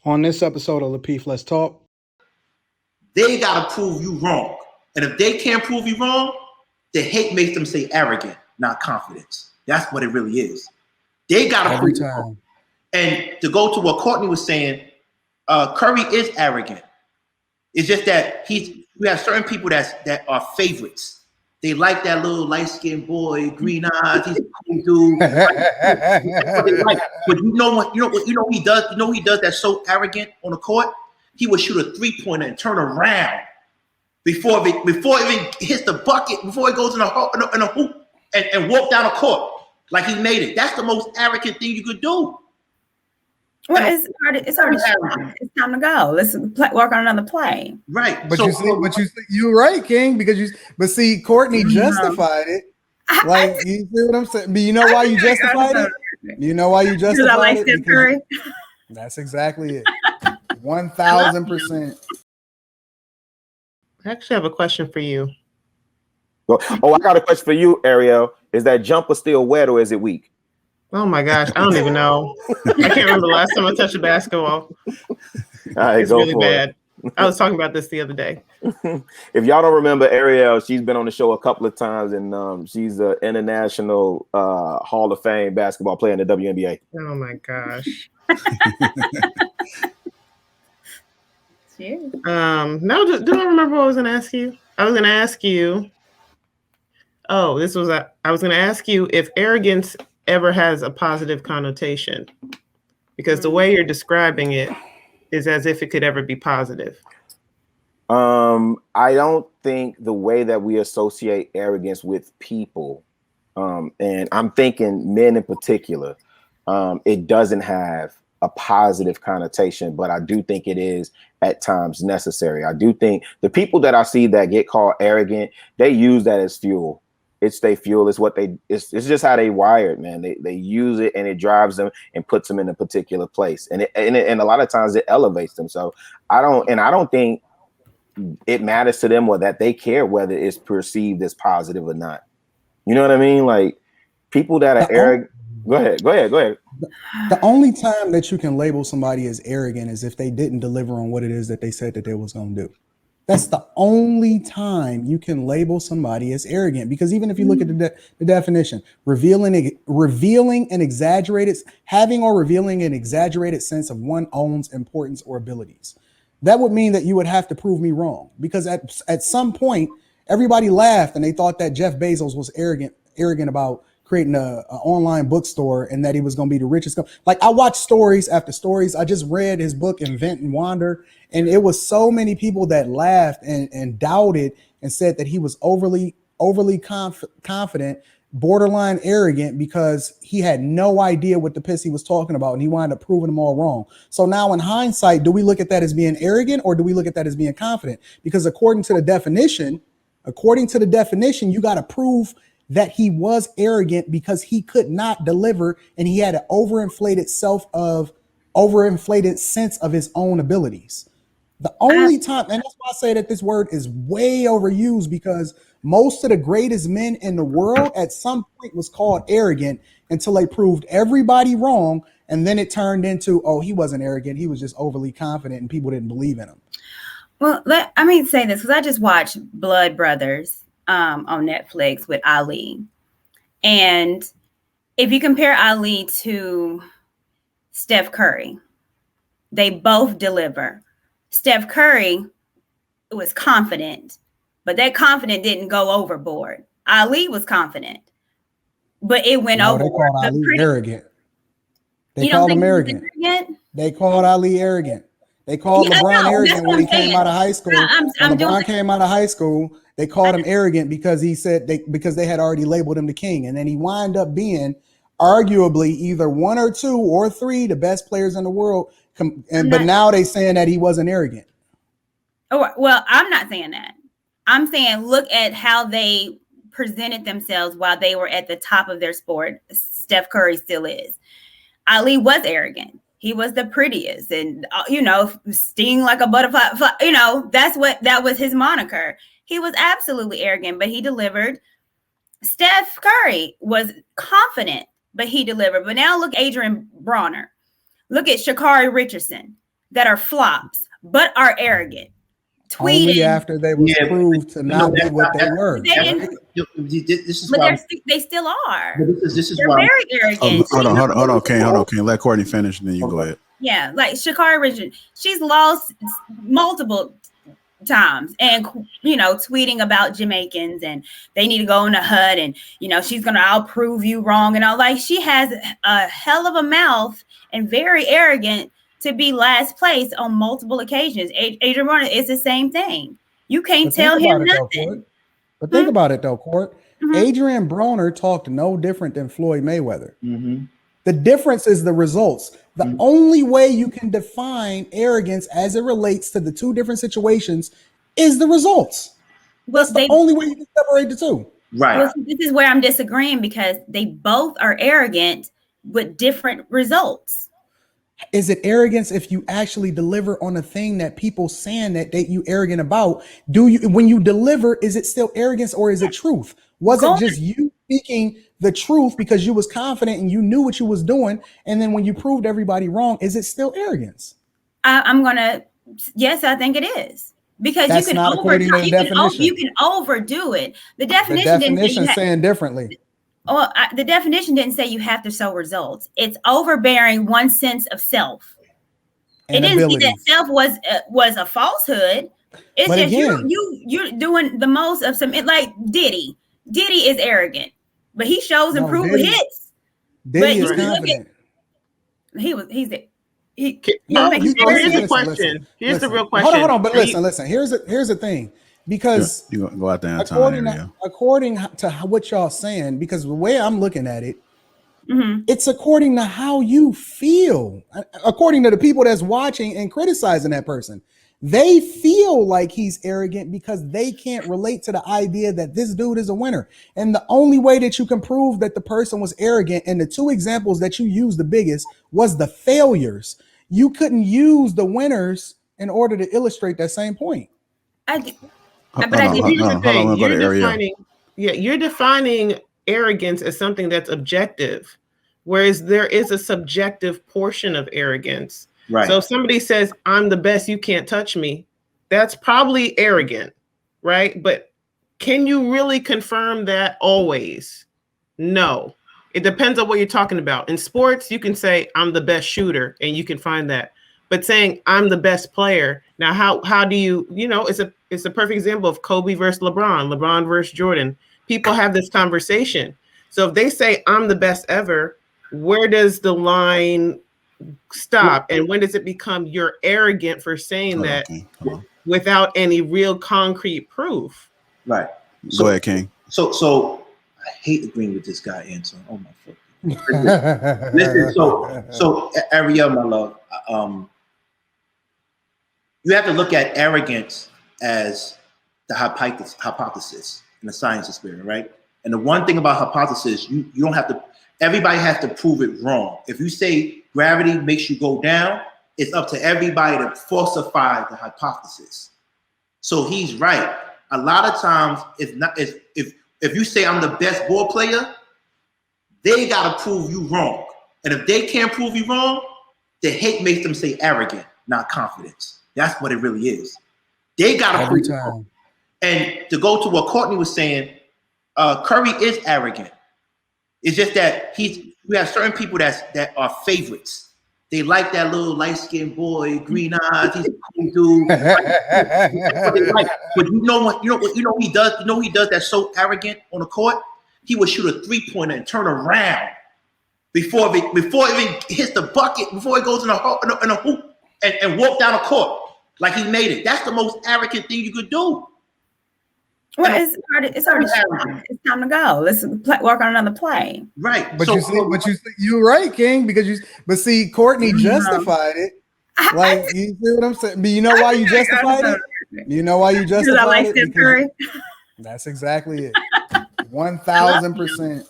On this episode of Lapeef, Let's Talk. They got to prove you wrong. And if they can't prove you wrong, the hate makes them say arrogant, not confidence. That's what it really is. They got to prove you wrong. And to go to what Courtney was saying, Curry is arrogant. It's just that we have certain people that are favorites. They like that little light-skinned boy, green eyes. He's a cool dude. That's what they like. But you know what he does? You know he does that's so arrogant on the court? He would shoot a three-pointer and turn around before it even hits the bucket, before it goes in a hoop and walk down the court like he made it. That's the most arrogant thing you could do. Well, it's already shot. It's time to go. Let's work on another play. Right. But you're right, King, because Courtney justified it. Like, you see what I'm saying? But you know why you justified it? You know why you justified it? Because that's exactly it. 1,000%. I actually have a question for you. Oh, I got a question for you, Ariel. Is that jumper still wet or is it weak? Oh my gosh, I don't even know. I can't remember the last time I touched a basketball. All right, it's really bad. I was talking about this the other day. If y'all don't remember Ariel, she's been on the show a couple of times, and she's an international Hall of Fame basketball player in the WNBA. Oh my gosh. No, do I remember what I was going to ask you? I was going to ask you. Oh, I was going to ask you if arrogance ever has a positive connotation, because the way you're describing it is as if it could ever be positive. I don't think the way that we associate arrogance with people, and I'm thinking men in particular, it doesn't have a positive connotation, but I do think it is at times necessary. I do think the people that I see that get called arrogant, they use that as fuel. It's their fuel. It's just how they wired, man. They use it and it drives them and puts them in a particular place. And a lot of times it elevates them. So I don't think it matters to them or that they care whether it's perceived as positive or not. You know what I mean? Like, people that are arrogant. Go ahead. The only time that you can label somebody as arrogant is if they didn't deliver on what it is that they said that they was going to do. That's the only time you can label somebody as arrogant, because even if you look at the definition, revealing an exaggerated sense of one's own importance or abilities. That would mean that you would have to prove me wrong, because at some point, everybody laughed and they thought that Jeff Bezos was arrogant about creating an online bookstore and that he was going to be the richest. Like, I watched stories after stories. I just read his book, Invent and Wander, and it was so many people that laughed and doubted and said that he was overly confident, borderline arrogant, because he had no idea what the piss he was talking about, and he wound up proving them all wrong. So now in hindsight, do we look at that as being arrogant or do we look at that as being confident? Because according to the definition, you got to prove that he was arrogant because he could not deliver and he had an overinflated sense of his own abilities. The only time, and that's why I say that this word is way overused, because most of the greatest men in the world at some point was called arrogant until they proved everybody wrong. And then it turned into, oh, he wasn't arrogant. He was just overly confident and people didn't believe in him. Well, let me say this, because I just watched Blood Brothers on Netflix with Ali. And if you compare Ali to Steph Curry, they both deliver. Steph Curry was confident, but that confidence didn't go overboard. Ali was confident, but it went overboard. They called Ali arrogant. They called him arrogant. They called Ali arrogant. They called LeBron arrogant when he came out of high school. When LeBron came out of high school, they called him arrogant because because they had already labeled him the king. And then he wound up being arguably either one or two or three the best players in the world. But now they saying that he wasn't arrogant. Oh, well, I'm not saying that. I'm saying look at how they presented themselves while they were at the top of their sport. Steph Curry still is. Ali was arrogant. He was the prettiest and, sting like a butterfly. That was his moniker. He was absolutely arrogant, but he delivered. Steph Curry was confident, but he delivered. But now look, Adrian Bronner. Look at Sha'Carri Richardson. that are flops but are arrogant. Tweeting only after they was proved to not be what they were. This is but why they still are. But this is They're why very arrogant. Hold on, King. Let Courtney finish, and then you go ahead. Yeah, like Sha'Carri Richardson, she's lost multiple times, and tweeting about Jamaicans and they need to go in the HUD, and she's gonna I'll prove you wrong, and all. Like, she has a hell of a mouth and very arrogant to be last place on multiple occasions. Adrian Broner is the same thing. You can't tell him nothing. But think about it though, Court. Mm-hmm. Adrian Broner talked no different than Floyd Mayweather. Mm-hmm. The difference is the results. The only way you can define arrogance as it relates to the two different situations is the results. That's the only way you can separate the two. Right. Well, this is where I'm disagreeing, because they both are arrogant with different results. Is it arrogance if you actually deliver on a thing that people saying that you arrogant about? When you deliver, is it still arrogance or is it truth? Was it just you speaking the truth because you was confident and you knew what you was doing, and then when you proved everybody wrong, is it still arrogance? Yes, I think it is, because that's not according to the definition. You can overdo it. The definition saying differently. Well, the definition didn't say you have to show results. It's overbearing one sense of self. It didn't say that self was a falsehood. It's but just again, you're doing the most of some, like Diddy. Diddy is arrogant, but he shows and proves hits. Diddy is confident. Here's the question. Here's the real question. Hold on, but listen. Here's the thing. Because you go out there according to what y'all saying, because the way I'm looking at it, it's according to how you feel. According to the people that's watching and criticizing that person, they feel like he's arrogant because they can't relate to the idea that this dude is a winner. And the only way that you can prove that the person was arrogant, and the two examples that you used the biggest, was the failures. You couldn't use the winners in order to illustrate that same point. You're defining arrogance as something that's objective, whereas there is a subjective portion of arrogance. Right. So if somebody says, I'm the best, you can't touch me, that's probably arrogant, right? But can you really confirm that always? No. It depends on what you're talking about. In sports, you can say, I'm the best shooter, and you can find that. But saying I'm the best player, now how do you, it's a perfect example of Kobe versus LeBron versus Jordan. People have this conversation. So if they say I'm the best ever, where does the line stop? And when does it become you're arrogant for saying that without any real concrete proof? Right. Go ahead, King. So I hate agreeing with this guy, Anton. Oh my fuck. Listen, so Ariel, my love, you have to look at arrogance as the hypothesis in the science experiment, right? And the one thing about hypothesis, you don't have to, everybody has to prove it wrong. If you say gravity makes you go down, it's up to everybody to falsify the hypothesis. So he's right. A lot of times, if you say I'm the best ball player, they gotta prove you wrong. And if they can't prove you wrong, the hate makes them say arrogant, not confidence. That's what it really is. They got to prove it. And to go to what Courtney was saying, Curry is arrogant. It's just that we have certain people that are favorites. They like that little light-skinned boy, green eyes. He's a cool dude. That's what they like. But you know what he does? You know what he does that's so arrogant on the court? He would shoot a three-pointer and turn around before it even hits the bucket, before it goes in a hoop, and walk down the court. Like he made it. That's the most arrogant thing you could do. Well, it's already it's time to go. Let's work on another play. Right. But you're right, King, but see, Courtney justified it. Like, you see what I'm saying? But you know why you justified it? You know why you justified it? That's exactly it. 1000%.